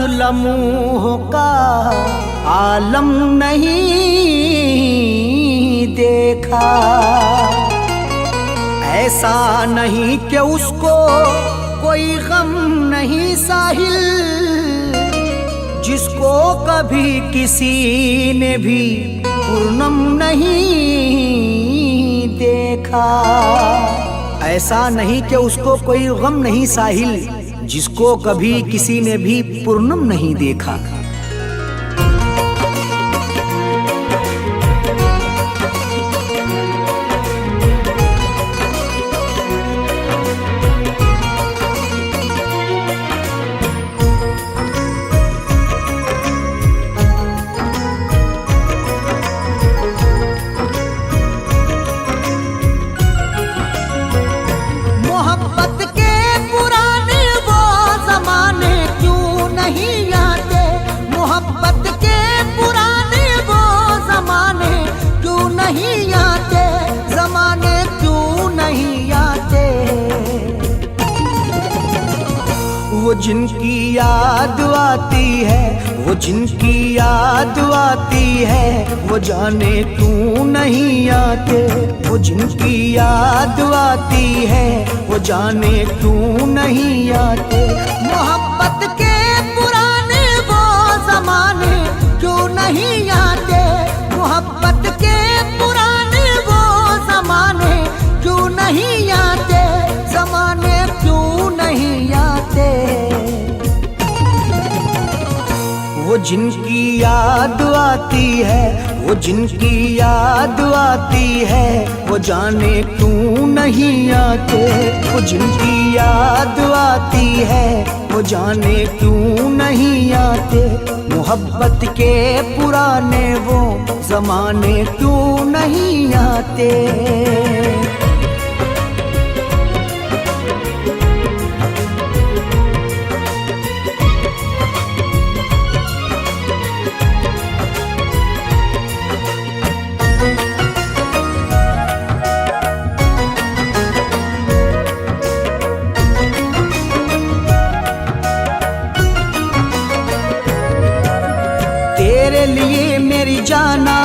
लम्हों का आलम नहीं देखा। ऐसा नहीं कि उसको कोई गम नहीं साहिल, जिसको कभी किसी ने भी पूर्णम नहीं देखा। ऐसा नहीं कि उसको कोई गम नहीं साहिल, जिसको कभी किसी ने भी पूर्णम नहीं देखा। वो जिनकी याद आती है, वो जिनकी याद आती है, वो जाने क्यों नहीं आते। वो जिनकी याद आती है, वो जाने क्यों नहीं आते। मोहब्बत के पुराने वो ज़माने क्यों नहीं आते। मोहब्बत के पुराने वो ज़माने क्यों नहीं आते। ज़माने क्यों नहीं आते। वो जिनकी याद आती है, वो जिनकी याद आती है, वो जाने क्यों नहीं आते। वो जिनकी याद आती है, वो जाने क्यों नहीं आते। मोहब्बत के पुराने वो ज़माने क्यों नहीं आते। तेरे लिए मेरी जाना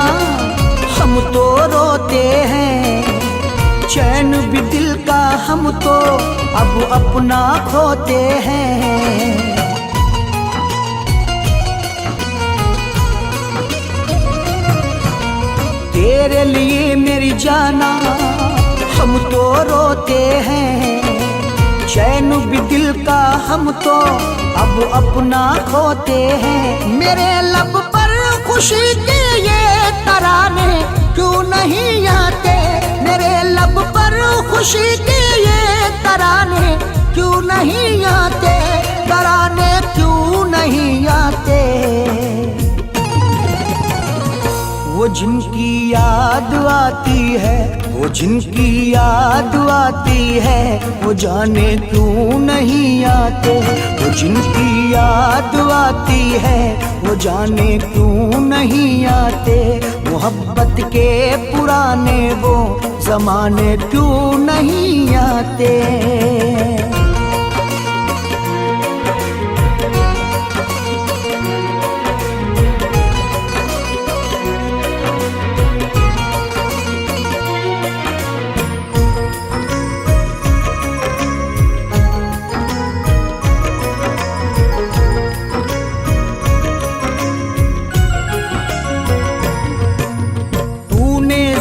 हम तो रोते हैं, चैन भी दिल का हम तो अब अपना खोते हैं। तेरे लिए मेरी जाना हम तो रोते हैं, चैन भी दिल का हम तो अब अपना खोते हैं। मेरे लब पर खुशी के ये तराने क्यों नहीं आते। मेरे लब पर खुशी के ये तराने क्यों नहीं आते। तराने क्यों नहीं आते। वो जिनकी याद आती है, वो जिनकी याद आती है, वो जाने क्यों नहीं आते। वो जिनकी याद आती है, वो जाने क्यों नहीं आते। मोहब्बत के पुराने वो ज़माने क्यों नहीं आते।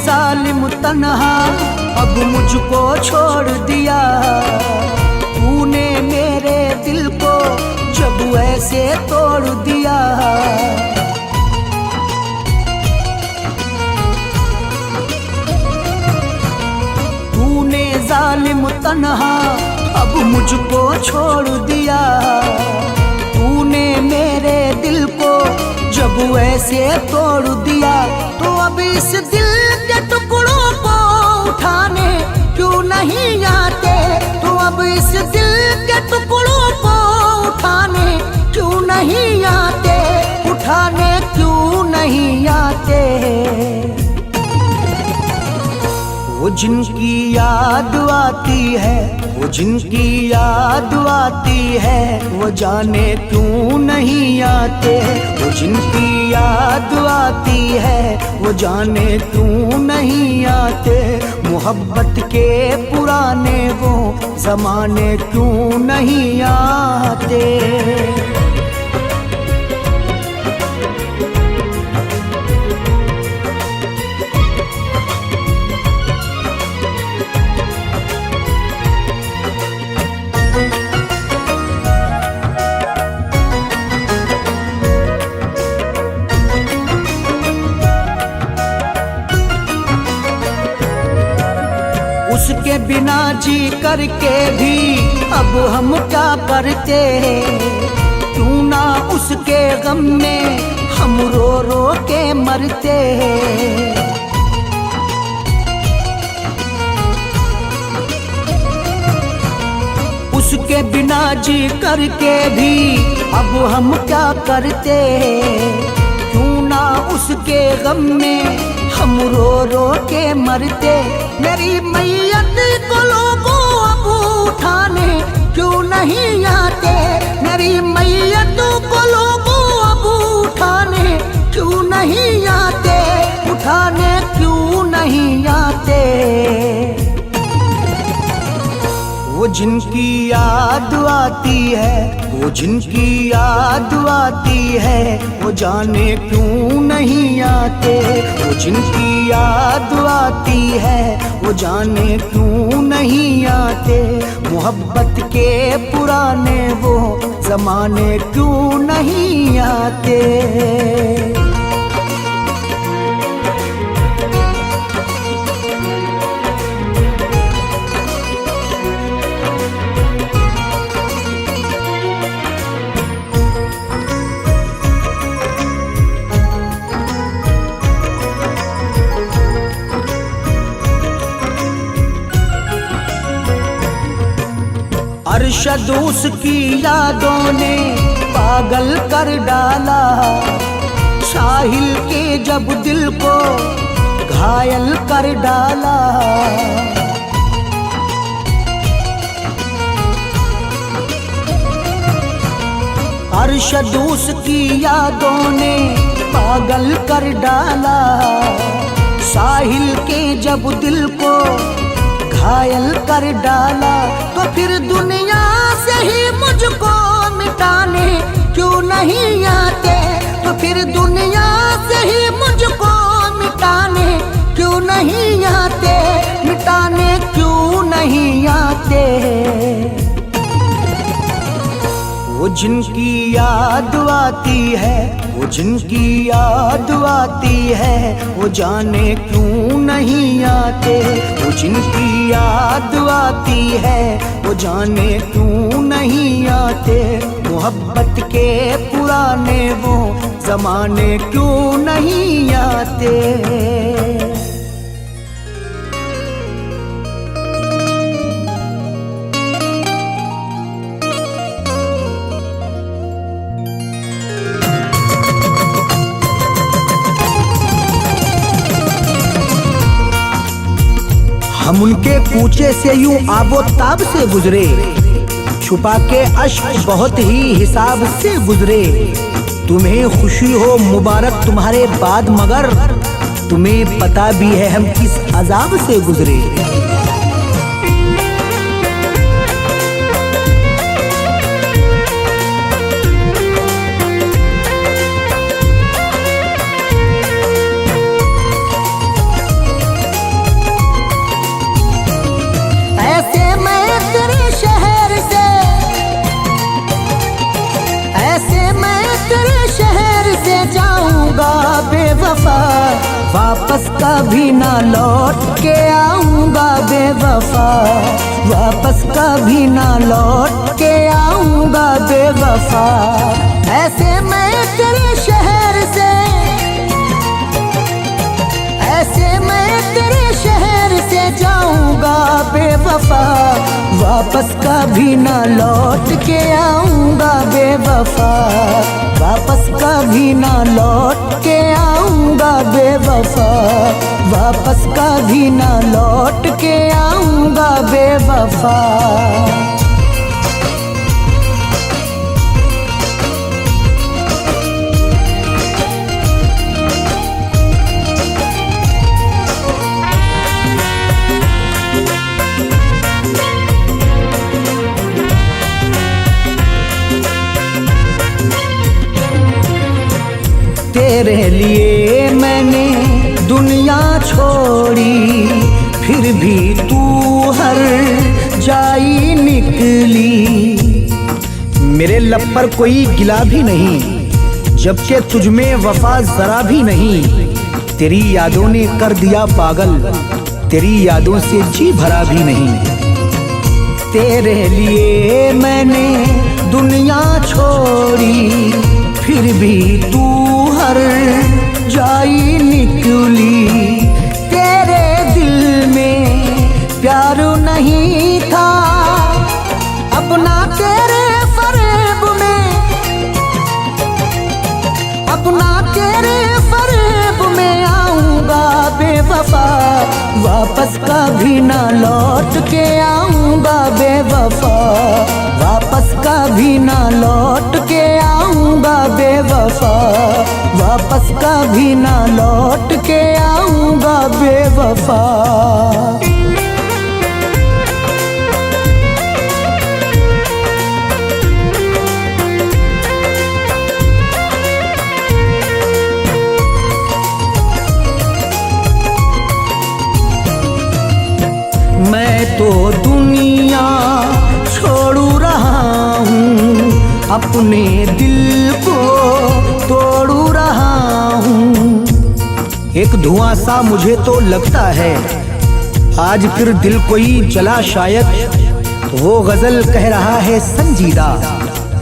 जालिम तन्हा अब मुझको छोड़ दिया। तूने मेरे दिल को जब ऐसे तोड़ दिया। तूने जालिम तन्हा अब मुझको छोड़ दिया। तूने मेरे दिल को जब ऐसे तोड़ दिया, तो अब इस दिल के टुकड़ों को उठाने क्यों नहीं आते। तो अब इस दिल के टुकड़ों को उठाने क्यों नहीं आते। उठाने क्यों नहीं आते। वो जिनकी याद आती है, वो जिनकी याद आती है, वो जाने क्यों नहीं आते। वो जिनकी याद आती है, वो जाने क्यों नहीं आते। मोहब्बत के पुराने वो ज़माने क्यों नहीं आते। उसके बिना जी करके भी अब हम क्या करते। क्यों ना उसके गम में हम रो रो के मरते। उसके बिना जी करके भी अब हम क्या करते। क्यों ना उसके गम में हम रो रो के मरते। मेरी मैयत को लोगों अब उठाने क्यों नहीं आते। मेरी मैयत को लोगों अब उठाने क्यों नहीं आते। उठाने क्यों नहीं आते। वो जिनकी याद आती है, वो जिनकी याद आती है, वो जाने क्यों नहीं आते। वो जिनकी याद आती है, वो जाने क्यों नहीं आते। मोहब्बत के पुराने वो ज़माने क्यों नहीं आते। अरशद उसकी यादों ने पागल कर डाला। साहिल के जब दिल को घायल कर डाला। अरशद उसकी यादों ने पागल कर डाला। साहिल के जब दिल को घायल कर डाला। तो फिर दुनिया से ही मुझको मिटाने क्यों नहीं आते। तो फिर दुनिया से ही मुझको मिटाने क्यों नहीं आते। मिटाने क्यों नहीं आते। वो जिनकी याद आती है, वो जिनकी याद आती है, वो जाने क्यों नहीं आते। वो जिनकी याद आती है, वो जाने क्यों नहीं आते। मोहब्बत के पुराने वो ज़माने क्यों नहीं आते। हम उनके कूचे से यूं आबो ताब से गुजरे। छुपा के अश्क बहुत ही हिसाब से गुजरे। तुम्हें खुशी हो मुबारक तुम्हारे बाद, मगर तुम्हें पता भी है हम किस अजाब से गुजरे। बेवफा वापस कभी ना लौट के आऊंगा। बेवफा वापस कभी ना लौट के आऊंगा। बेवफा ऐसे मैं तेरे शहर से, ऐसे मैं तेरे शहर से जाऊंगा। बेवफा वापस कभी ना लौट के आऊंगा। बेवफा वापस कभी ना लौट के आऊंगा बेवफा, वापस कभी ना लौट के आऊंगा बेवफा। तेरे लिए मैंने दुनिया छोड़ी, फिर भी तू हर जाई निकली। मेरे लब पर कोई गिला भी नहीं, जबकि तुझ में वफा जरा भी नहीं। तेरी यादों ने कर दिया पागल, तेरी यादों से जी भरा भी नहीं। तेरे लिए मैंने दुनिया छोड़ी, फिर भी तू हर जाई निकली। तेरे दिल में प्यार नहीं था, अपना तेरे फरेब में, अपना तेरे फरेब में आऊंगा बेवफा, वापस कभी ना लौट के आऊंगा बेवफा, वापस कभी ना लौट के आऊंगा बेवफा, वापस कभी ना लौट के आऊंगा बेवफा। मैं तो दुनिया छोड़ू रहा हूँ, अपने दिल को तोड़ू रहा हूँ। एक धुआं सा मुझे तो लगता है, आज फिर दिल कोई जला शायद। वो गजल कह रहा है संजीदा,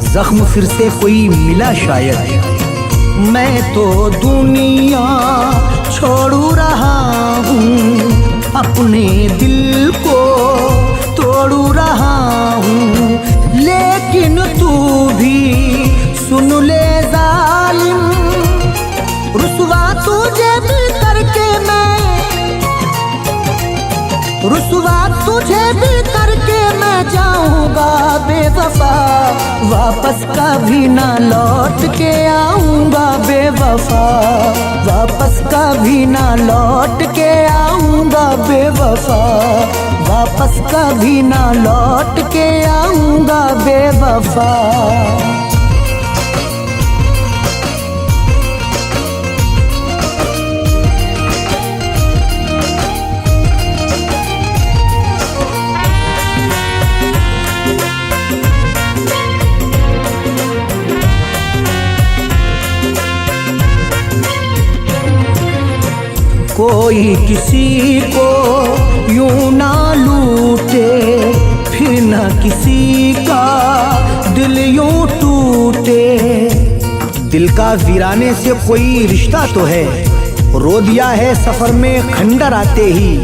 जख्म फिर से कोई मिला शायद। मैं तो दुनिया छोड़ू रहा हूँ, अपने दिल को तोड़ू रहा हूँ। लेकिन तू भी सुन ले जालिम, रुसवा तुझे भी करके मैं, रुसवा तुझे भी करके मैं जाऊंगा बेवफा, वापस कभी ना लौट के आऊंगा बेवफा, वापस कभी ना लौट के आऊंगा बेवफा, वापस कभी ना लौट के आऊंगा बेवफा। कोई किसी को यूं ना लूटे, फिर न किसी का दिल यूं टूटे। दिल का वीराने से कोई रिश्ता तो है, रो दिया है सफर में खंडर आते ही।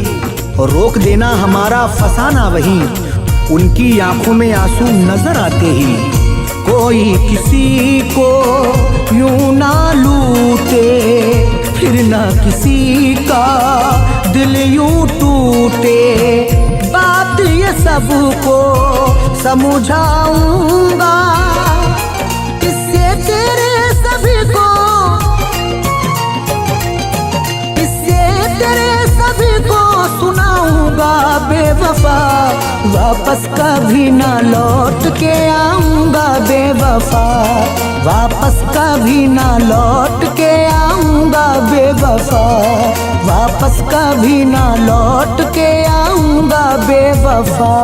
रोक देना हमारा फसाना वहीं, उनकी आंखों में आंसू नजर आते ही। कोई किसी को यूं ना लूटे, फिर ना किसी का दिल यूं टूटे। बात ये सबको समझाऊंगा, इससे तेरे सभी को, इससे तेरे सभी को सुनाऊंगा बेवफा, वापस कभी ना लौट के आऊंगा बेवफा, वापस कभी ना लौट के आऊंगा बेवफा, वापस कभी ना लौट के आऊंगा बेवफा।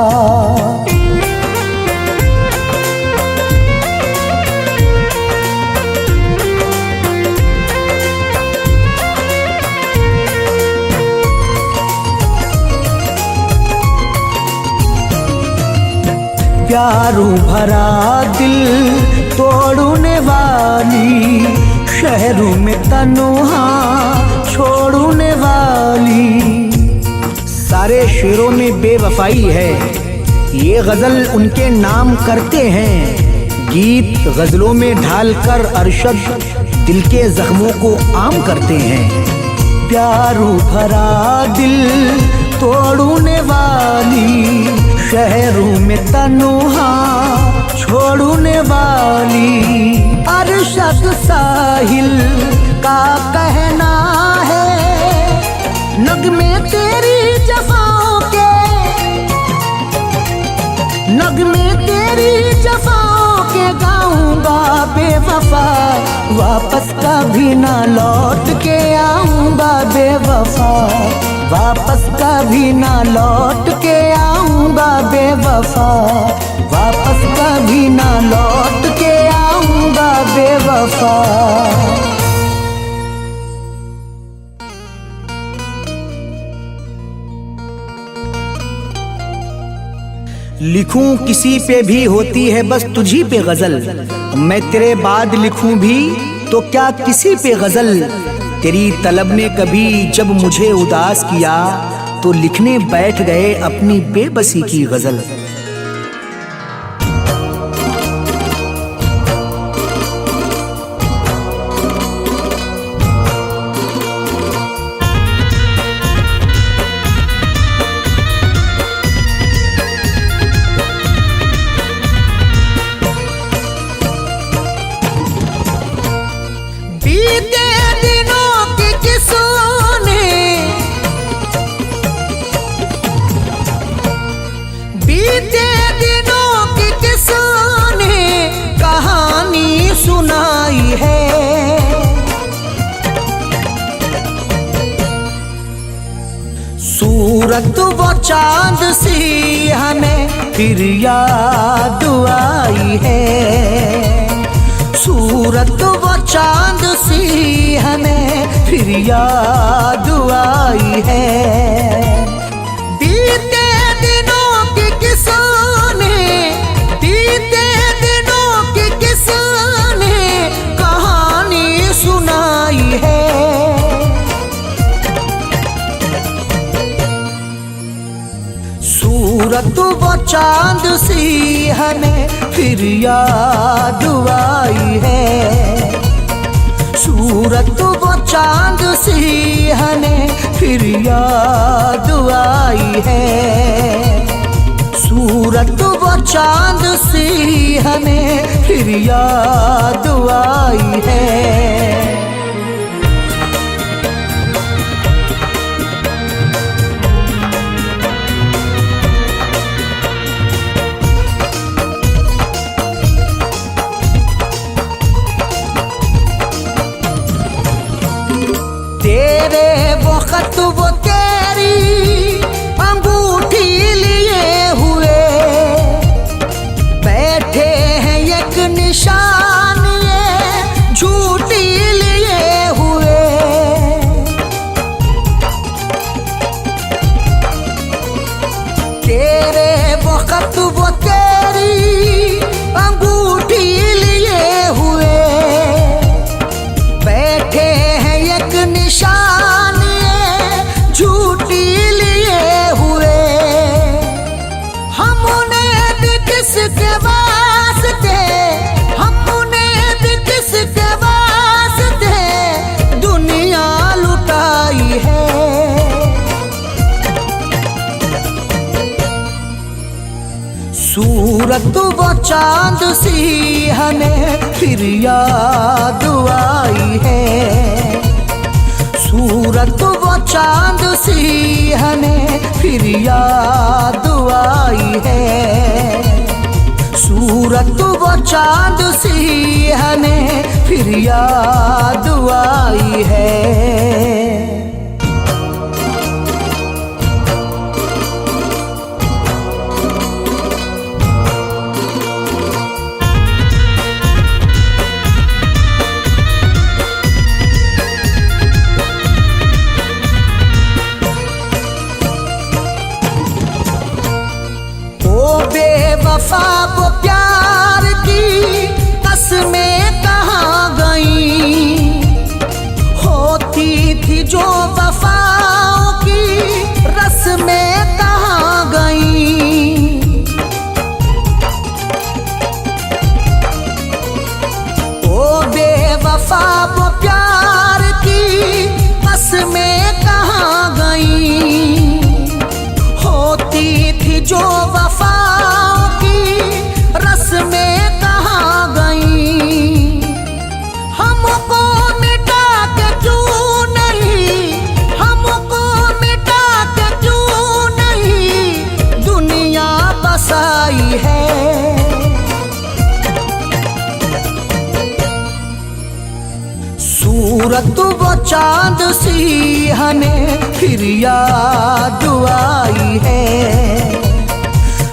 प्यारू भरा दिल तोड़ने वाली, शहरों में तन्हा छोड़ने वाली। सारे शेरों में बेवफाई है, ये गजल उनके नाम करते हैं। गीत गजलों में ढालकर अरशद दिल के जख्मों को आम करते हैं। प्यारू भरा दिल तोड़ने वाली, शहरों में तन्हा छोड़ने वाली। अरशद साहिल का कहना है, नगमे तेरी जफाओं के, नगमे तेरी जफाओं के गाऊंगा बेवफा, वापस कभी ना लौट के आऊंगा बेवफा, वापस कभी ना लौट के आऊंगा बेवफा, वापस कभी ना लौट के आऊंगा बेवफा। लिखूं किसी पे भी होती है बस तुझी पे गजल, मैं तेरे बाद लिखूं भी तो क्या किसी पे गजल। तेरी तलब ने कभी जब मुझे उदास किया, तो लिखने बैठ गए अपनी बेबसी की गजल। बीते दिनों की किस्सों ने, बीते दिनों की किस्सों ने कहानी सुनाई है। सूरत वो चांद सी हमें फिर याद आई है, सूरत वो चांद सी हमें फिर याद आई है। बीते दिनों की किस्सों ने, बीते दिनों की किस्सों ने कहानी सुनाई है। सूरत वो चांद सी हमें फिर याद आई है, सूरत वो चांद सी हमें फिर याद आई है, सूरत वो चांद सी हमें फिर याद आई है। तेरे वो खत वो तेरी अंगूठी लिए हुए, बैठे हैं एक निशान ये झूठी लिए हुए। तेरे वो खत वो तेरी अंगूठी लिए हुए, बैठे हैं एक निशान ये झूठी लिए हुए। हम उन्हें भी किसके वास्ते, हम उन्हें भी किसके वास्ते दुनिया लुटाई है। सूरत वो चांद सी हमें फिर याद आई है, सूरत वो चांद सी हमें फिर याद आई है, सूरत वो चांद सी हमें फिर याद आई है। बेवफा वो प्यार की कसमें कहाँ गई, होती थी जो चांद सी हमें फिर याद आई है।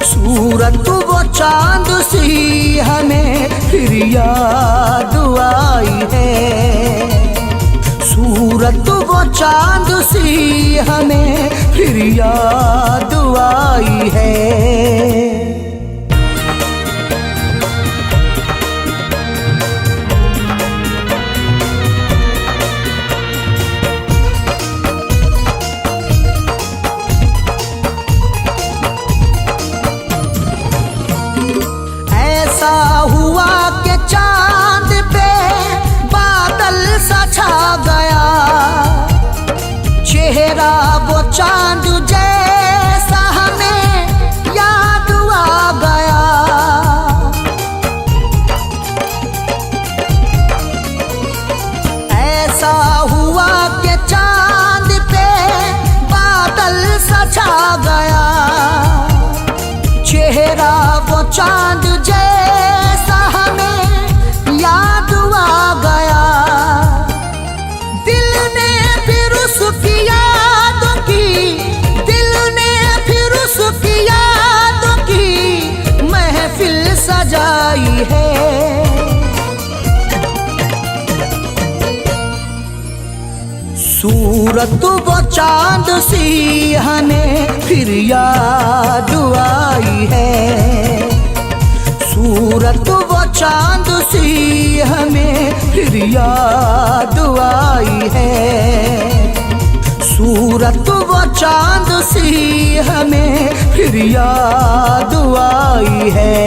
सूरत वो चांद सी हमें फिर याद आई है। सूरत वो चांद सी हमें फिर याद आई है। ऐसा हुआ कि चांद पे बादल सा छा गया, चेहरा वो चांद जैसा हमें याद आ गया। ऐसा हुआ कि चांद पे बादल सा छा गया, चेहरा वो चांद जैसा हमें याद आ गया। दिल ने फिर उसकी यादों की, दिल ने फिर उसकी यादों की महफिल सजाई है। सूरत वो चांद सी हमें फिर याद आई है। सूरत वो चांद सी हमें फिर याद आई है। सूरत वो चांद सी हमें फिर याद आई है।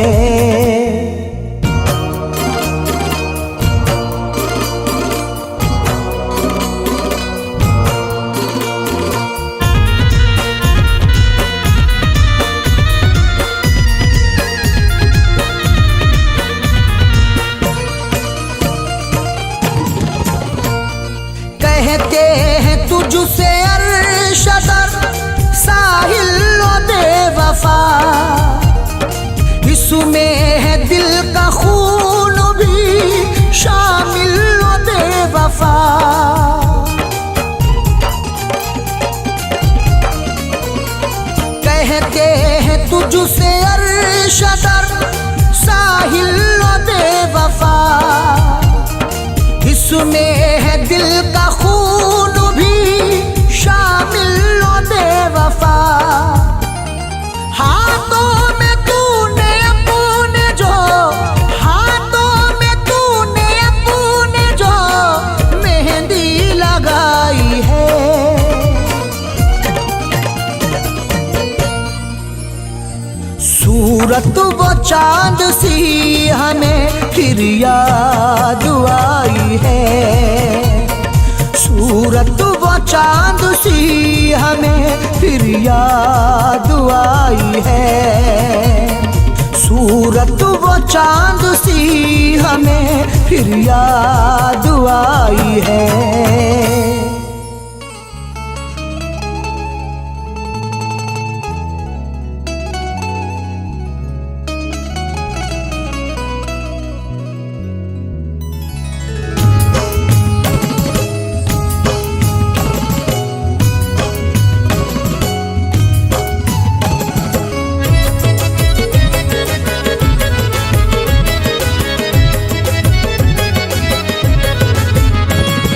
कहते हैं तुझसे अर्शदर साहिल व बेवफा, इसमें है दिल का खून भी शामिल व बेवफा। कहते हैं तुझसे अर्शदर साहिल व बेवफा, इसमें है दिल का खून भी शामिल व बेवफा। हाथों में तूने अपने जो, हाथों में तूने अपने जो मेहंदी लगाई है। सूरत वो चांद सी हमें फिर याद आई है। सूरत वो चांद सी हमें फिर याद आई है। सूरत वो चांद सी हमें फिर याद आई है।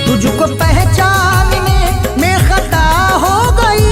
तुझको पहचानने में खता हो गई,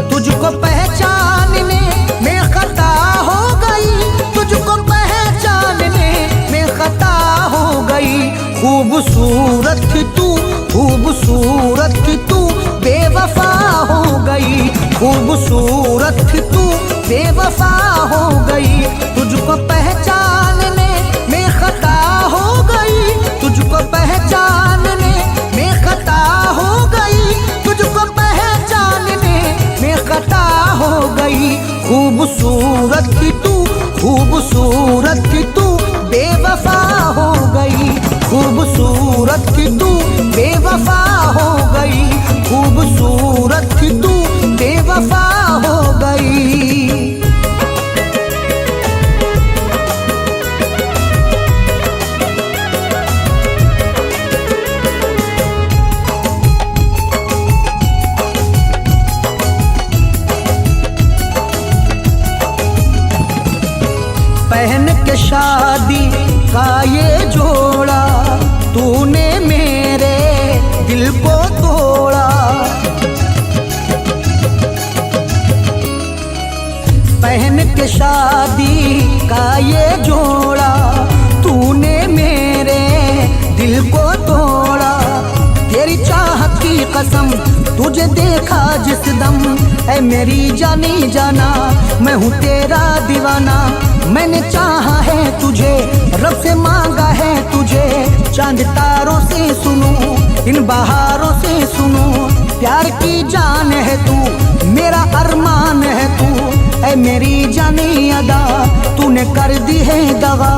तुझको पहचानने में खता हो गई, तुझको पहचानने में खता हो गई। खूबसूरत तू, खूबसूरत तू बेवफा हो गई। खूबसूरत तू बेवफा हो गई। तुझको पहचानने में खता हो गई, तुझको पहचानने में खता हो गई, तुझको पहचानने में खता हो गई। खूबसूरत तू, खूबसूरत तू बेवफा हो गई। खूबसूरत तू बेवफा हो गई। खूबसूरत तू बेवफा हो गई। दिल को तोड़ा। पहन के शादी का ये जोड़ा तूने मेरे दिल को तोड़ा। तेरी चाहत की कसम तुझे देखा जिस दम, ऐ मेरी जानी जाना मैं हूँ तेरा दीवाना। मैंने चाहा है तुझे, रब से मांगा है तुझे, चांद तारों से सुनूं, इन बहारों से सुनूं। प्यार की जान है तू, मेरा अरमान है तू, ऐ मेरी जानी अदा तूने कर दी है दगा।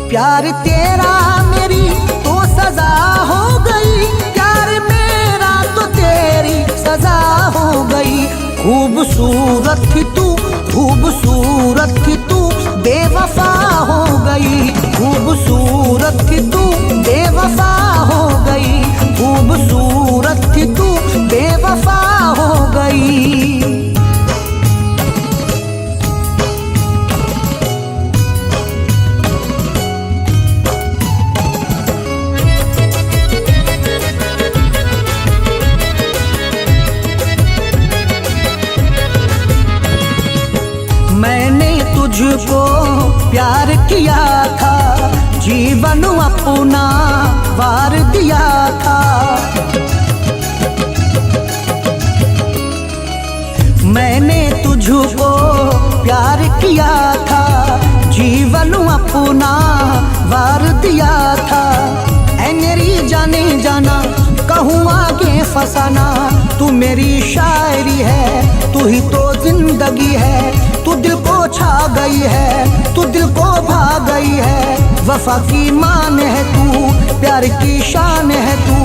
प्यार तेरा मेरी तो सजा हो गई, प्यार मेरा तो तेरी सजा हो गई। खूबसूरत थी तू, खूबसूरत थी तू, बेवफा हो गई। खूबसूरत थी तू, बेवफा हो गई। खूबसूरत थी तू, बेवफा हो गई। मैंने तुझको प्यार किया था, जीवन अपना वार दिया था। मैंने तुझको प्यार किया था, जीवन अपना वार दिया था। ऐ मेरी जाने जाना कहूँ आगे फसाना, तू मेरी शायरी है, तू ही तो जिंदगी है। तू दिल को छा गई है, तू दिल को भा गई है। वफा की मान है तू, प्यार की शान है तू।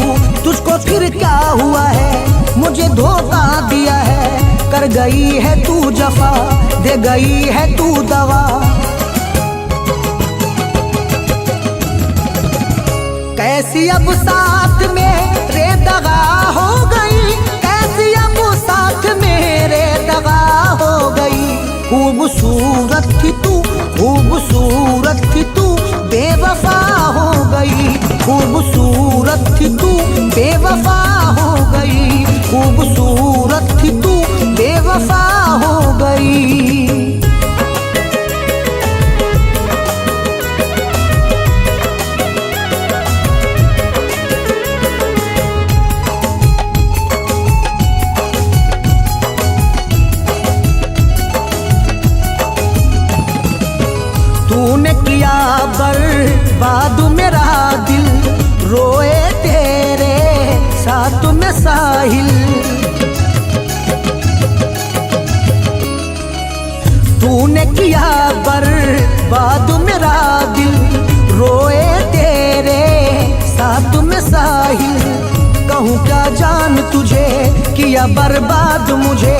तुझको फिर क्या हुआ है, मुझे धोखा दिया है। कर गई है तू जफा, दे गई है तू दवा। कैसी अब साथ मेरे दगा हो गई, कैसी अब साथ मेरे दगा हो गई। खूबसूरत थी तू, खूबसूरत थी तू, बेवफा हो गई। खूबसूरत थी तू, बेवफा हो गई। खूबसूरत थी तू, बेवफा हो गई। तूने किया बर्बाद मेरा दिल, रोए तेरे साथ में साहिल। तूने किया बर्बाद मेरा दिल, रोए तेरे साथ में साहिल। कहूँ क्या जान तुझे, किया बर्बाद मुझे।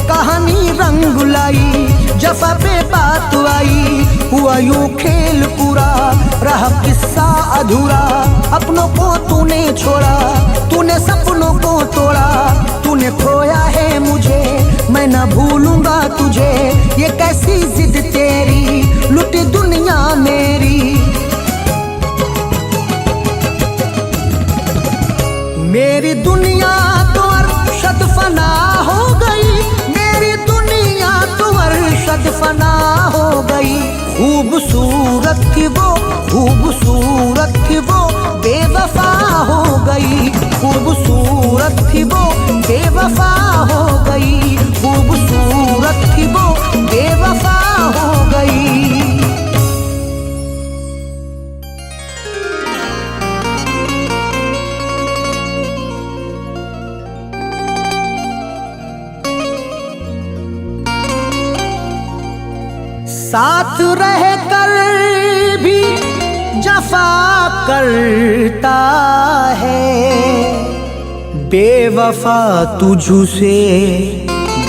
कहानी रंग लाई, जफा पे बात आई। हुआ यूं खेल पूरा, रहा किस्सा अधूरा। अपनों को तूने छोड़ा, तूने सपनों को तोड़ा। तूने खोया है मुझे, मैं न भूलूंगा तुझे। ये कैसी जिद तेरी, लुटी दुनिया मेरी। मेरी दुनिया तो अरशद फना हो गई, मेरी दुनिया तो अरशद फना हो गई। खूबसूरत थी वो, खूबसूरत थी वो, बेवफा हो गई। खूबसूरत थी वो, बेवफा हो गई। खूबसूरत थी वो, बेवफा हो गई। साथ रह कर भी जफा करता है, बेवफा तुझसे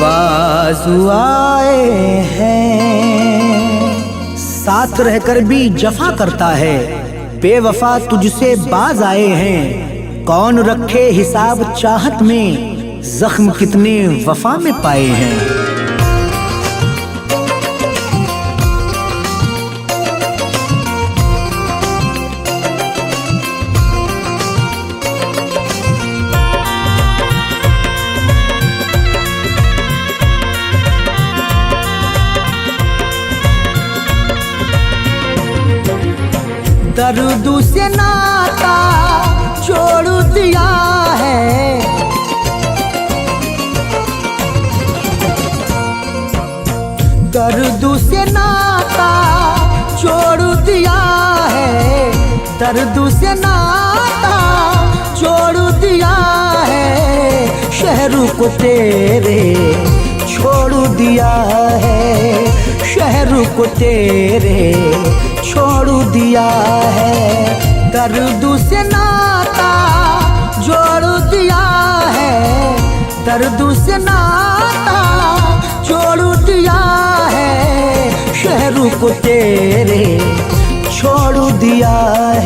बाज़ आए हैं। साथ रहकर भी जफा करता है, बेवफा तुझसे बाज आए हैं। कौन रखे हिसाब चाहत में, जख्म कितने वफा में पाए हैं। दर्द से नाता छोड़ दिया है, दर्द से नाता छोड़ दिया है, दर्द से नाता छोड़ दिया है, शहर को तेरे छोड़ दिया है, शहर को तेरे छोड़ दिया है, दर्द से नाता जोड़ दिया है, दर्द से नाता छोड़ दिया है, शहर को तेरे छोड़ दिया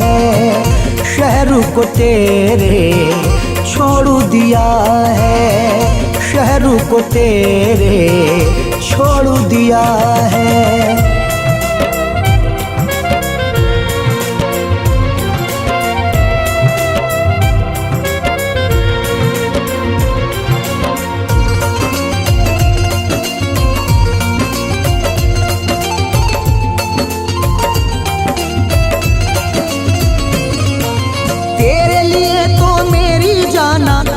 है, शहर को तेरे छोड़ दिया है, शहर को तेरे छोड़ दिया है।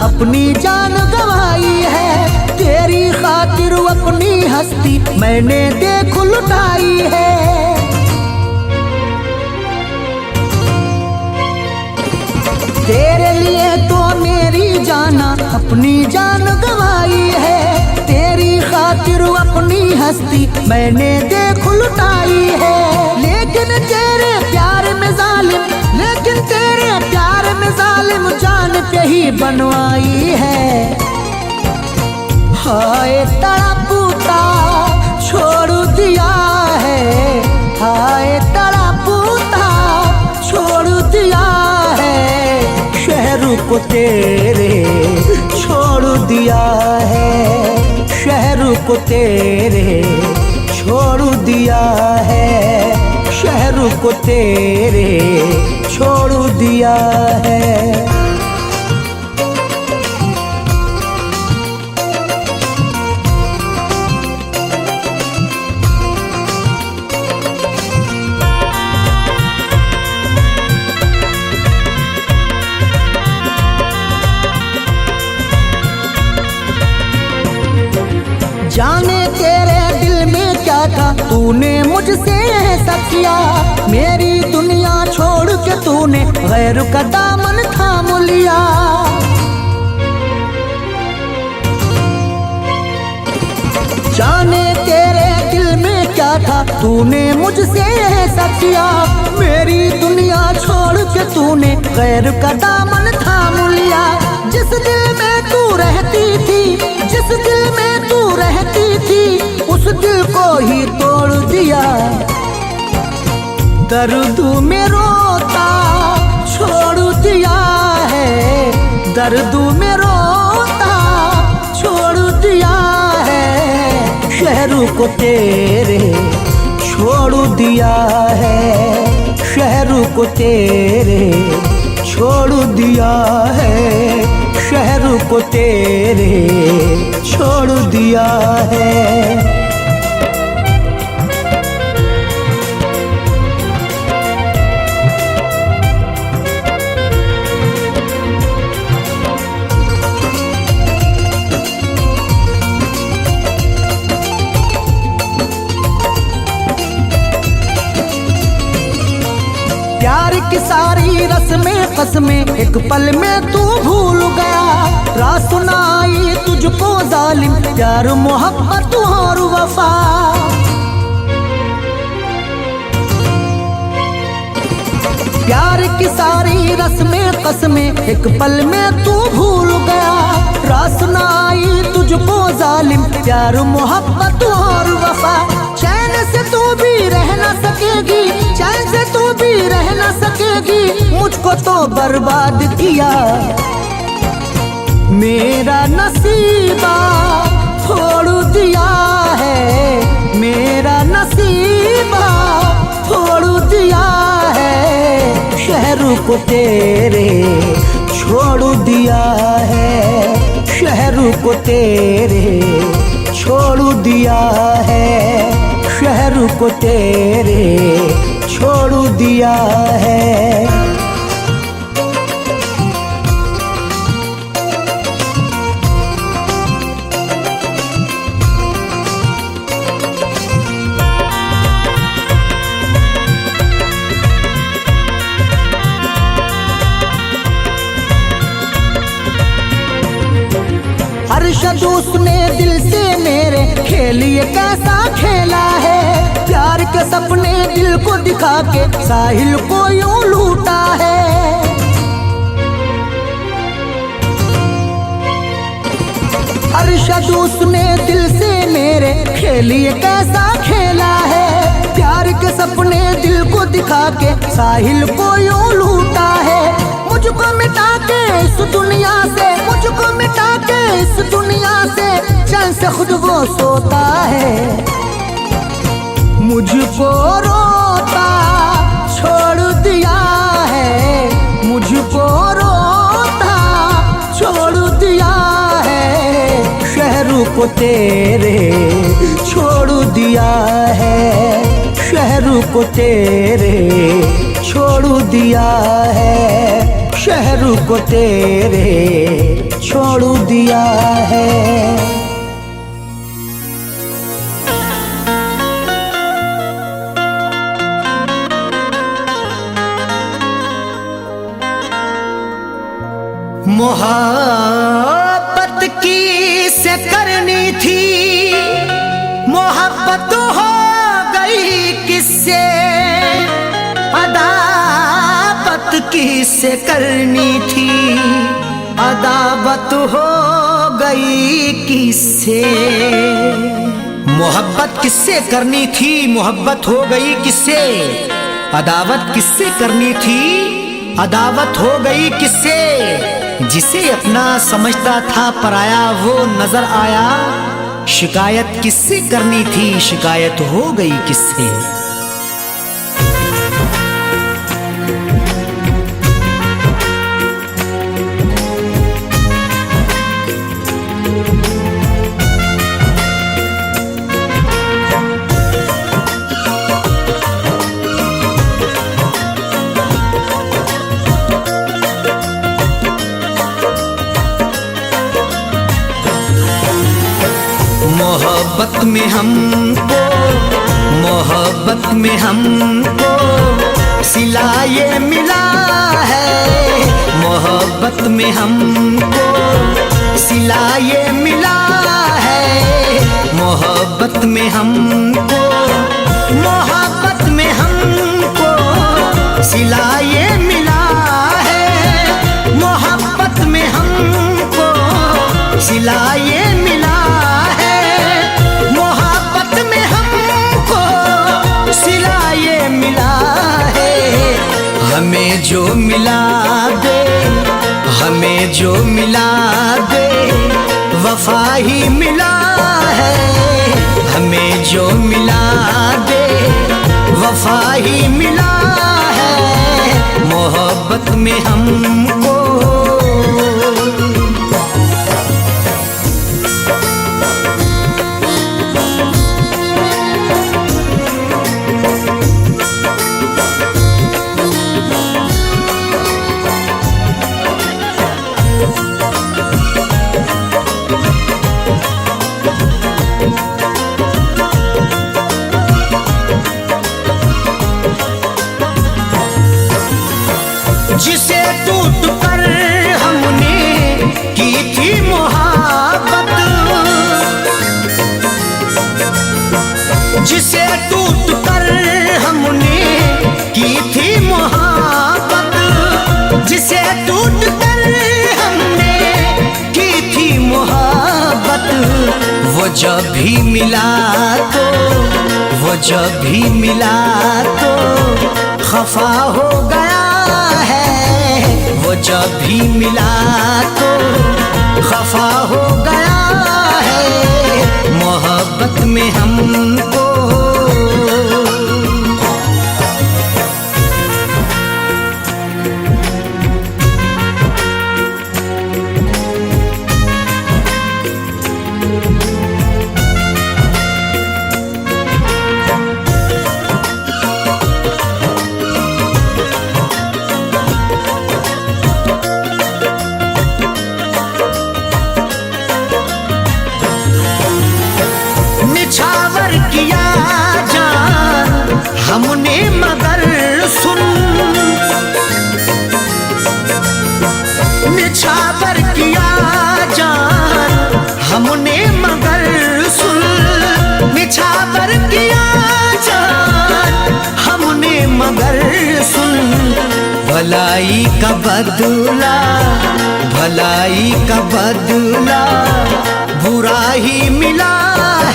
अपनी जान गवाई है, तेरी खातिर अपनी हस्ती मैंने देख लुटाई है, तेरे लिए तो मेरी जाना अपनी जान गवाई है, तेरी खातिर अपनी हस्ती मैंने देख लुटाई है, लेकिन तेरे प्यार में जालिम, लेकिन तेरे प्यार में जालिम जान पे ही बनवाई है, हाय तड़पता छोड़ दिया है, हाय तड़पता छोड़ दिया है, शहर को तेरे छोड़ दिया है, शहर को तेरे छोड़ दिया है, शहर को तेरे छोड़ दिया है। जाने तेरे दिल में क्या था, तूने मुझसे ऐसा किया, मेरी दुनिया छोड़ के तूने गैर का दामन थाम लिया, जाने तेरे दिल में क्या था, तूने मुझसे ऐसा किया, मेरी दुनिया छोड़ के तूने गैर का दामन थाम लिया, जिस दिल में तू रहती थी, जिस दिल में तू रहती थी, उस दिल को ही तोड़ दिया, दर्द में रोता छोड़ दिया है, दर्द में रोता छोड़ दिया है, शहर को तेरे छोड़ दिया है, शहर को तेरे छोड़ दिया है, शहर को तेरे छोड़ दिया है। प्यार की सारी रस्में कसमें एक पल में तू भूल गया, रात सुनाई तुझको जालिम प्यार मोहब्बत और वफा, प्यार की सारी रस्में कसमें एक पल में तू भूल गया, रात सुनाई तुझको जालिम प्यार मोहब्बत और वफा, चैन से तू भी रह ना सकेगी, चैन से तू भी रह ना सकेगी, मुझको तो बर्बाद किया, मेरा नसीबा छोड़ दिया है, मेरा नसीबा छोड़ दिया है, शहर को तेरे छोड़ दिया है, शहर को तेरे छोड़ दिया है, शहर को तेरे छोड़ दिया है। अरशद उसने दिल से मेरे खेल ये कैसा खेला है, प्यार के सपने दिल को दिखा के साहिल को यूं लूटा है। अरशद उसने दिल से मेरे खेल ये कैसा खेला है, प्यार के सपने दिल को दिखा के साहिल को यूं लूटा है। मुझको मिटा के इस दुनिया से, मुझको मिटा के इस दुनिया से चैन से खुद वो सोता है। मुझको रोता छोड़ दिया है, मुझको रोता छोड़ दिया है, शहरों को तेरे छोड़ दिया है, शहरों को तेरे छोड़ दिया है, शहरों को तेरे छोड़ दिया है। मोहब्बत किससे करनी थी, मोहब्बत हो गई किससे, अदावत किससे करनी थी, अदावत हो गई किससे। मोहब्बत किससे करनी थी, मोहब्बत हो गई किससे, अदावत किससे करनी थी, अदावत हो गई किससे। जिसे अपना समझता था पराया वो नजर आया, शिकायत किससे करनी थी, शिकायत हो गई किससे। मोहब्बत में हमको, मोहब्बत में हमको सिला ये मिला है, मोहब्बत में हमको सिला ये मिला है, मोहब्बत में हमको, मोहब्बत में हमको सिला ये मिला है, मोहब्बत में हमको सिला ये मिला है, मिला है। हमें जो मिला दे, हमें जो मिला दे, वफा ही मिला है, हमें जो मिला दे, वफा ही मिला है, मोहब्बत में हमको। जिसे टूट कर हमने की थी मोहब्बत, जिसे टूट कर हमने की थी मोहब्बत, जिसे टूट कर हमने की थी मोहब्बत, वो जब भी मिला तो, वो जब भी मिला तो खफा हो गया है, वो जब भी मिला तो खफा हो गया है, मोहब्बत में हमको। भलाई का बदला, भलाई का बदला बुरा ही मिला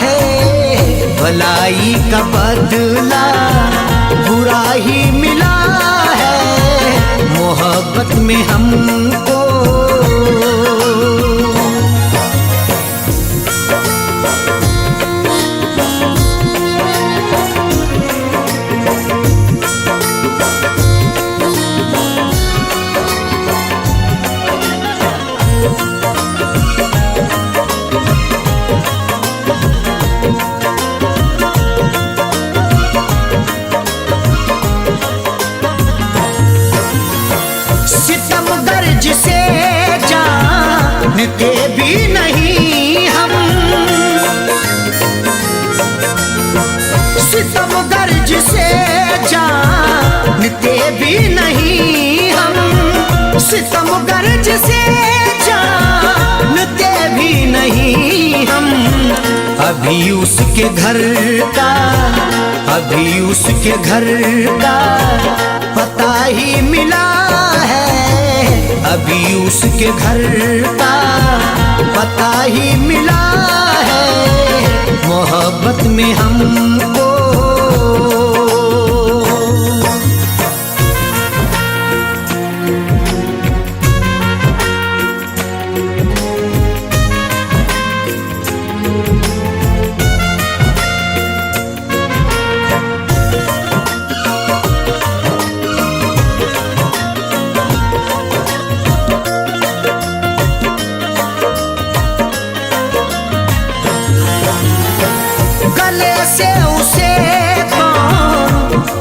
है। भलाई का बदला बुरा ही मिला है मोहब्बत में हमको। जिसे जानते भी नहीं हम, सितमगर जिसे जानते भी नहीं हम, सितमगर जिसे जानते भी नहीं हम। अभी उसके घर का, अभी उसके घर का पता ही मिला है। अभी उसके घर का पता ही मिला है मोहब्बत में हमको।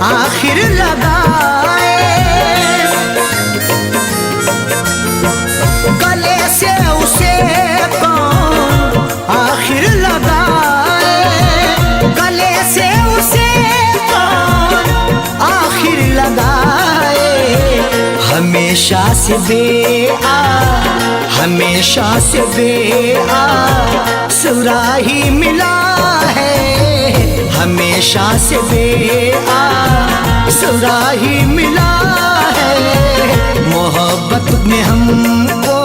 आखिर लगाए गले से उसे कौन आखिर लगाए, गले से उसे कौन आखिर लगाए। हमेशा से बेआ, हमेशा से बेआ सुराही मिला है। हमेशा से बेआ सुराही मिला है मोहब्बत में हमको।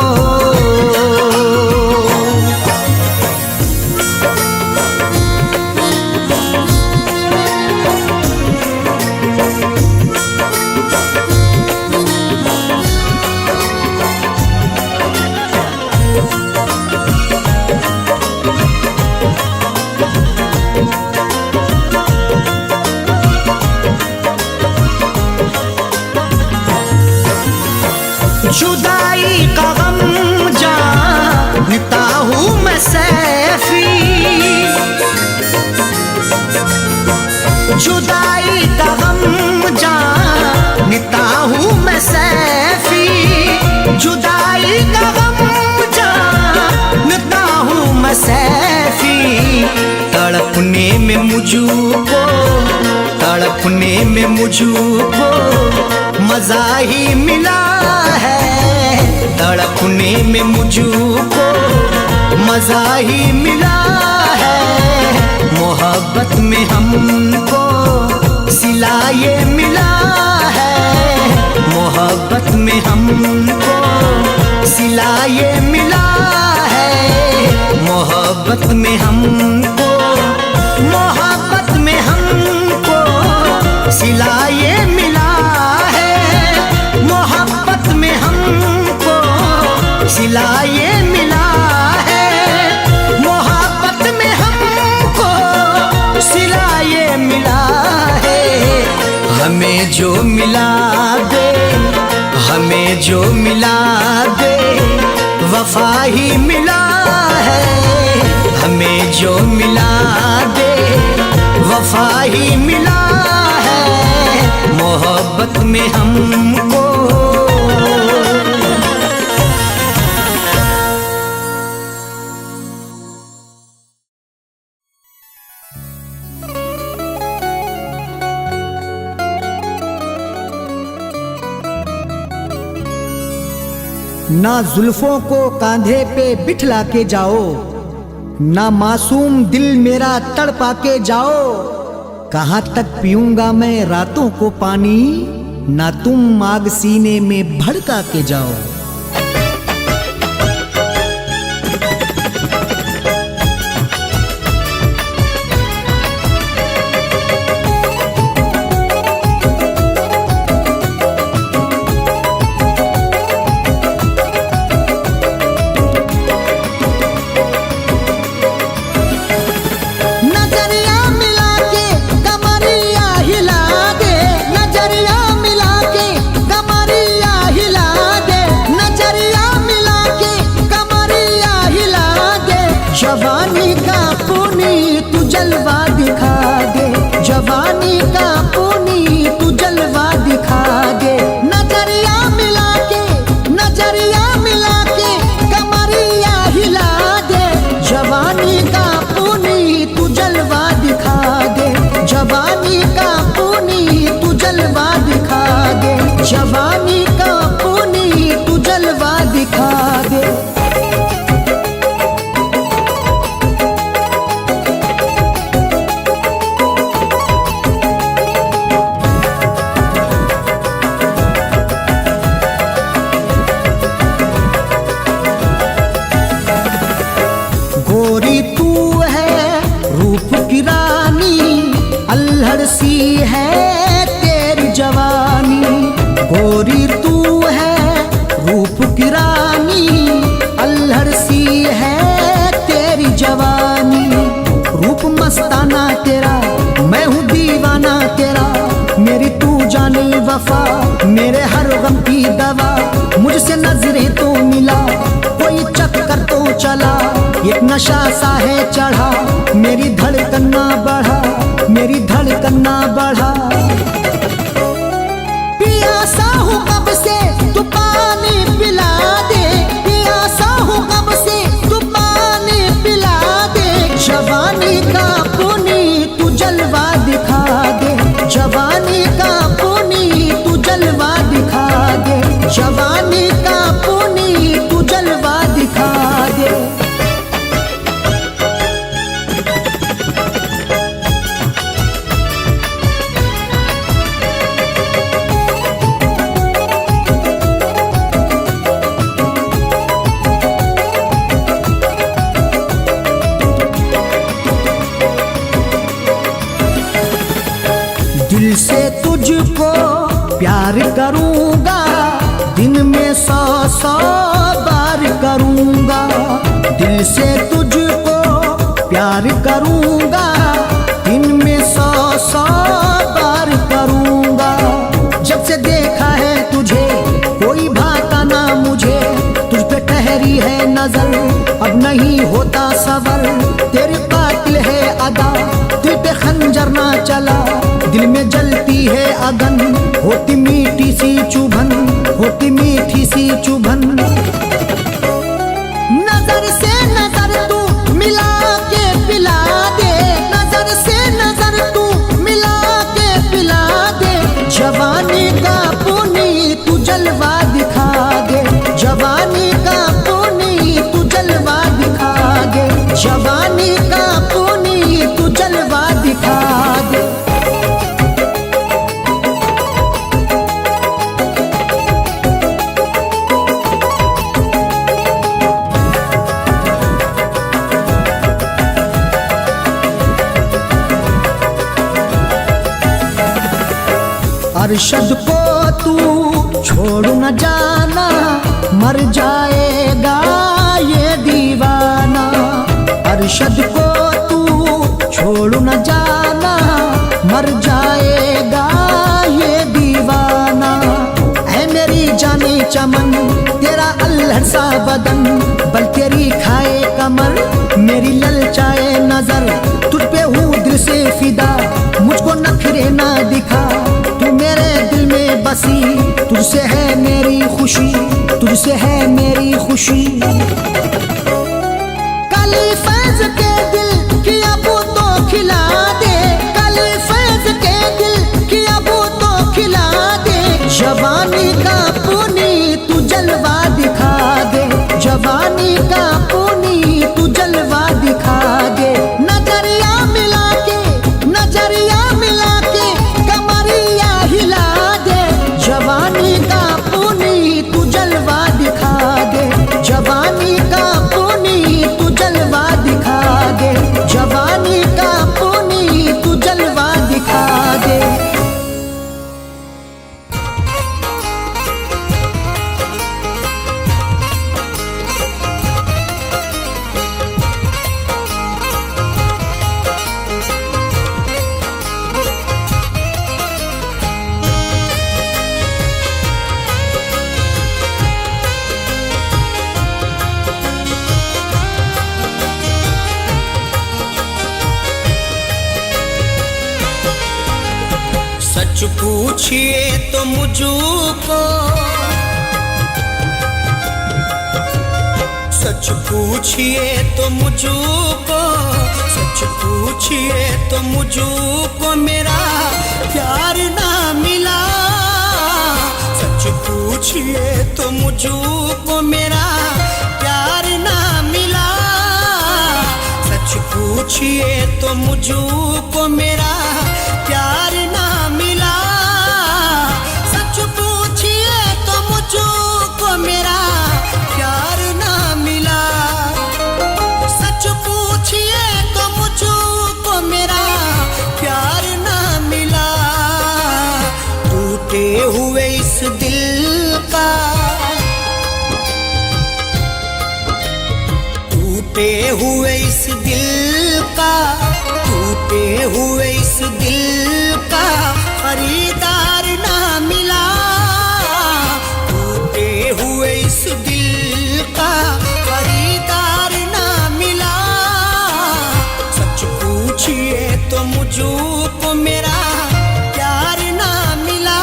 जुदाई का गम जानता हूँ मैं सैफी, जुदाई का गम जानता हूँ मैं सैफी, जुदाई का गम जानता हूँ मैं सैफी। तड़पने में मुझको, तड़पने में मुझको मजा ही मिला है। तड़पने में मुझको मजा ही मिला है मोहब्बत में हमको। सिला ये मिला है मोहब्बत में हमको। सिला ये मिला है मोहब्बत में हमको। मोहब्बत में हमको सिला ये मिला है मोहब्बत में हमको। सिला ये मिला है मोहब्बत में हमको। सिला ये मिला है हमें जो मिला दे, हमें जो मिला दे वफा ही मिला है। हमें जो मिला दे वफा ही मिला है मोहब्बत में हमको। ना जुल्फों को कांधे पे बिठला के जाओ, ना मासूम दिल मेरा तड़पा के जाओ। कहाँ तक पीऊंगा मैं रातों को पानी, ना तुम आग सीने में भड़का के जाओ। जवानी का पुनी तू जलवा दिखा दे, जवानी का पुनी तू जलवा दिखा दे। नजरिया मिला के, नजरिया मिला के कमरिया हिला दे। जवानी का पुनी तू जलवा दिखा दे, जवानी का पुनी तू जलवा दिखा दे, जवानी का पुनी तू जलवा दिखा दे। गोरी तू है रूप की रानी, अल्हड़ सी है तेरी जवानी। गोरी तू है रूप की रानी, अल्हड़ सी है तेरी जवानी। रूप मस्ताना तेरा, मैं हूँ दीवाना तेरा। मेरी तू जाने वफा, मेरे हर गम की दवा। मुझसे नजरें तो मिला, कोई चक्कर तो चला। एक नशा सा है चढ़ा, मेरी धड़कन ना बढ़ा, मेरी धड़कन ना बढ़ा। पियासा हूँ कब से तू पानी पिला दे, पियासा हूँ कब से तू पानी पिला दे। जवानी का पुनी तू जलवा दिखा दे, जवानी का पुनी तू जलवा दिखा दे, जवानी का पुनी तू जलवा दिखा दे। दिल से तुझको प्यार करूंगा, दिन में 100 बार करूंगा। दिल से तुझको प्यार करूंगा, दिन में 100 बार करूंगा। जब से देखा है तुझे कोई भाता ना मुझे, तुझ पे ठहरी है नजर अब नहीं होता सबर। तेरे कातिल है अदा, दिल पे खंजर ना चला। दिल में जलती है अगन, होती मीठी सी चुभन, होती मीठी सी चुभन। नजर से नजर तू मिला के पिला दे, नजर से नजर तू मिला के पिला दे। जवानी का पुनी तू जलवा दिखा दे, जवानी का पुनी तू जलवा दिखा दे, जवानी का पुनी तू जलवा दिखा दे। अरशद को तू छोड़ न जाना, मर जाएगा ये दीवाना। अरशद को तू छोड़ न जाना, मर जाएगा ये दीवाना। ऐ मेरी जाने चमन, तेरा अल्हड़ सा बदन, बल तेरी खाए कमर, मेरी ललचाए नजर। तुझ पे हूँ दिल से फिदा, मुझको नखरे ना दिखा। तू मेरे दिल में बसी, तुझसे है मेरी खुशी, तुझसे है मेरी खुशी। काली फैज के दिल की अबू तो खिला दे, काली फैज के दिल की अबू तो खिला दे। जवानी का पुनी तू जलवा दिखा दे, जवानी का पुनी तू जलवा दिखा दे। नजरिया मिला के, नजरिया मिला के कमरिया हिला दे। सच पूछिए तो मुझको, सच पूछिए तो मुझको, सच पूछिए तो मुझको मेरा प्यार ना मिला। सच पूछिए तो मुझको मेरा प्यार ना मिला। सच पूछिए तो मुझको मेरा प्यार ना मिला। सच पूछिए तो मुझको मेरा प्यार ना मिला। सच पूछिए तो मुझको मेरा प्यार ना मिला। टूटे हुए इस दिल का, टूटे हुए इस दिल का, टूटे हुए इस दिल का खरीदार ना मिला। टूटे हुए इस दिल का खरीदार ना मिला। सच पूछिए तो मुझको मेरा प्यार ना मिला।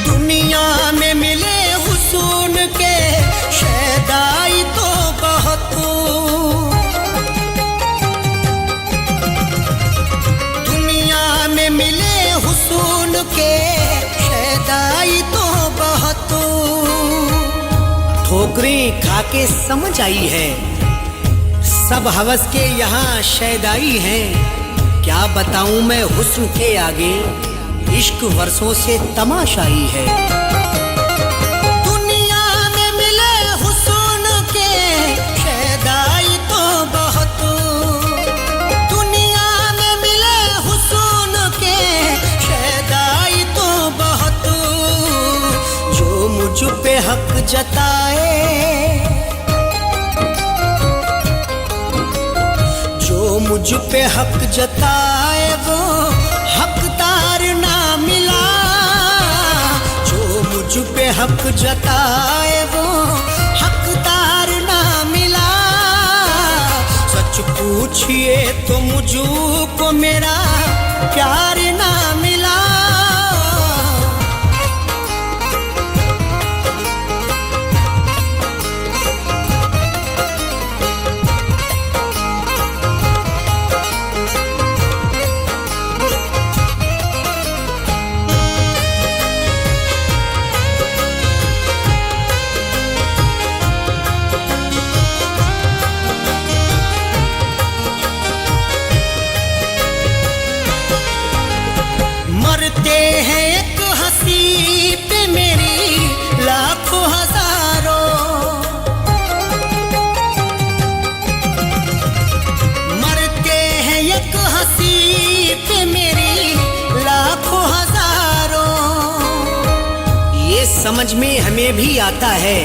दुनिया में मिले हुस्न के शैदाई तो बहुत, दुनिया में मिले हुस्न के शैदाई तो बहुत। ठोकरें खा के समझ आई है, सब हवस के यहाँ शैदाई हैं। क्या बताऊं मैं हुस्न के आगे, इश्क वर्षों से तमाशाई है। दुनिया में मिले हुस्न के शैदाई तो बहुत, दुनिया में मिले हुस्न के शैदाई तो बहुत। जो मुझ पे हक जताए, जो मुझ पे हक जताए वो हकदार ना मिला। जो मुझ पे हक जताए वो हकदार ना मिला। सच पूछिए तो मुझको मेरा प्यार ना मिला। मरते हैं एक हंसी पे मेरी लाखों हजारों, मरते हैं एक हंसी पे मेरी लाखों हजारों। ये समझ में हमें भी आता है,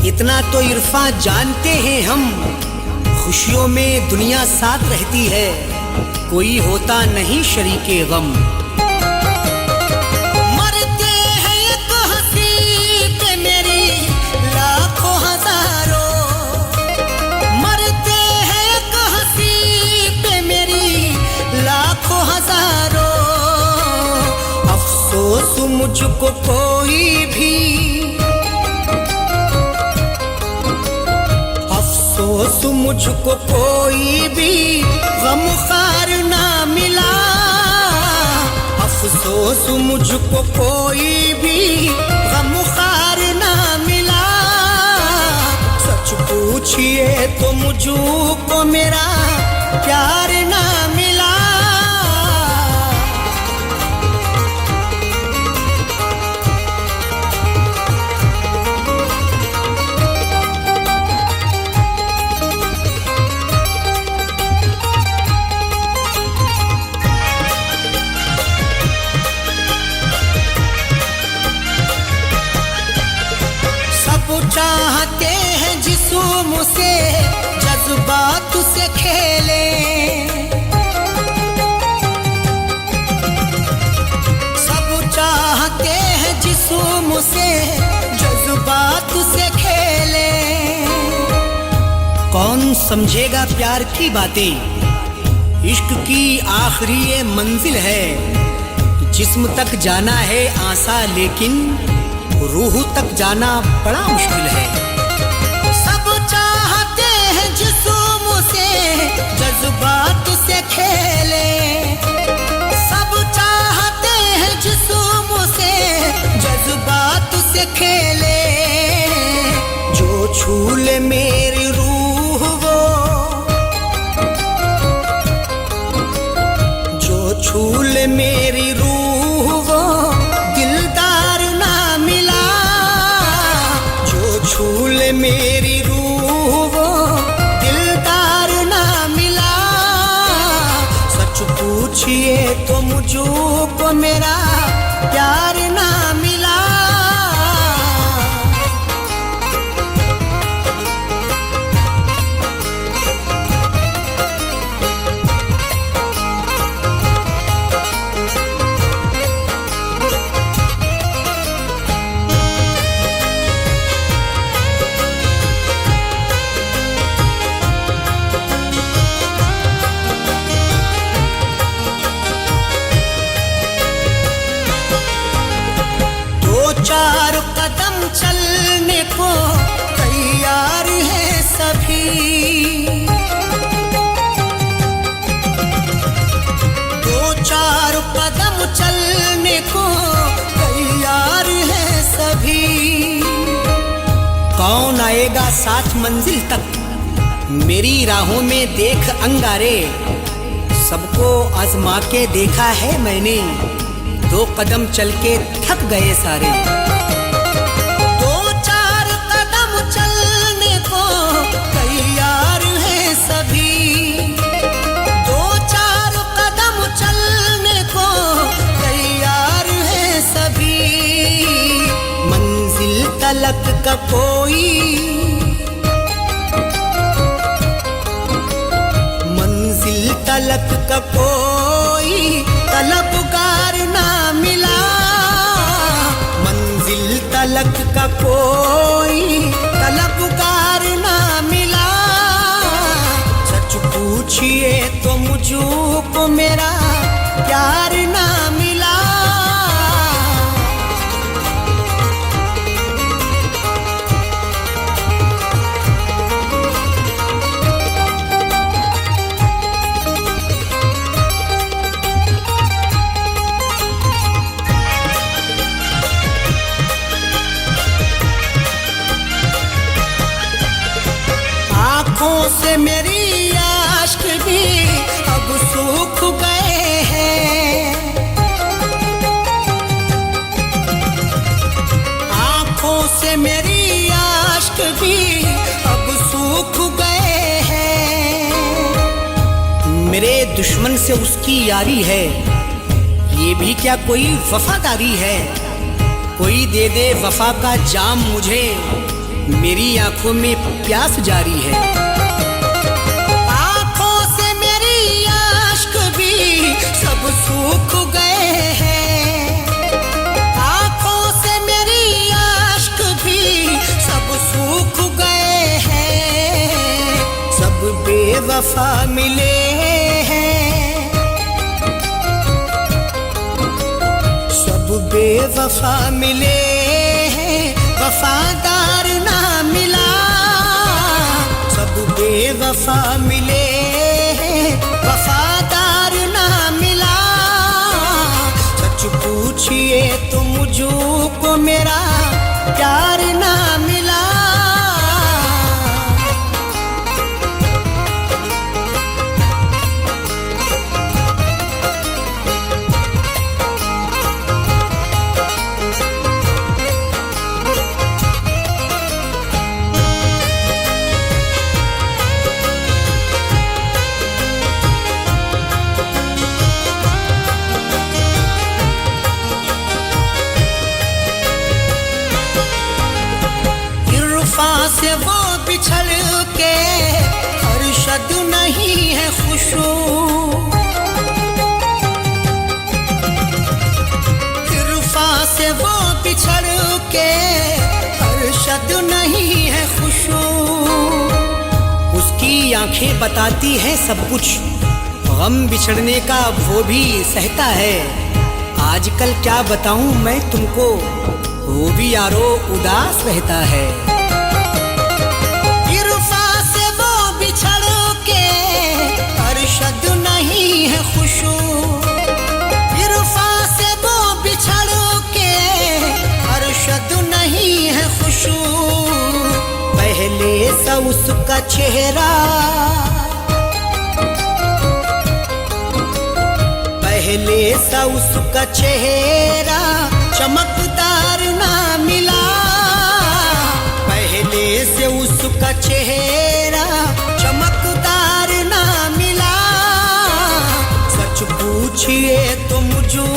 इतना तो इरफा जानते हैं हम। खुशियों में दुनिया साथ रहती है, कोई होता नहीं शरीके गम। अफसोस मुझको कोई भी, अफसोस मुझको कोई भी गमखार ना मिला। अफसोस मुझको कोई भी गमखार ना मिला। सच पूछिए तो मुझको मेरा प्यार ना मिला। चाहते हैं जिस्म से समझेगा प्यार की बातें। इश्क की आखिरी ये मंजिल है। जिस्म तक जाना है आसा, लेकिन रूह तक जाना बड़ा मुश्किल है। सब चाहते हैं जिस्म से जज्बात से खेले, सब चाहते हैं जिस्म से जज्बात से खेले। जो छू ले मेरी रूह वो, जो छू ले मेरी रूह वो दिलदार ना मिला। जो छू ले मेरी रूह वो दिलदार ना मिला। सच पूछिए तो मुझको मेरा प्यार ना मिला। चार कदम चलने को तैयार है सभी। दो चार कदम चलने को तैयार है सभी। कौन आएगा साथ मंजिल तक, मेरी राहों में देख अंगारे। सबको आजमा के देखा है मैंने, दो कदम चल के थक गए सारे। दो चार कदम चलने को तैयार है सभी। दो चार कदम चलने को तैयार है सभी। मंजिल तलक का कोई, मंजिल तलक का कोई तलबगार ना मिला। मंजिल तलक का कोई तलबगार ना मिला। सच पूछिए तो मुझको मेरा प्यार ना मिला। आँखों से मेरी आश्क भी अब सूख गए हैं। आँखों से मेरी आश्क भी अब सूख गए हैं। मेरे दुश्मन से उसकी यारी है, ये भी क्या कोई वफादारी है। कोई दे दे वफा का जाम मुझे, मेरी आंखों में प्यास जारी है। आंखों से मेरी आश्क भी सब सूख गए हैं। आंखों से मेरी आश्क भी सब सूख गए हैं। सब बेवफा मिले हैं, सब बेवफा मिले हैं। वफादार ना मिला। सब बेवफा मिले हैं, वफादार ना मिला। सच पूछिए तो मुझको मेरा प्यार ना मिला। से वो बिछड़ के अरशद नहीं है खुशू। इरफा से वो बिछड़ के अरशद नहीं है खुशू। उसकी आंखें बताती हैं सब कुछ, गम बिछड़ने का वो भी सहता है। आजकल क्या बताऊं मैं तुमको, वो भी यारो उदास रहता है। इरफा से वो बिछड़ के अरशद नहीं है खुशू, इरफा से वो बिछड़ के अरशद नहीं है खुशू। पहले सा उसका चेहरा, पहले सा उसका चेहरा चमकदार ना मिला, पहले से उसका चेहरा चमकदार ना मिला। सच पूछिए तो मुझे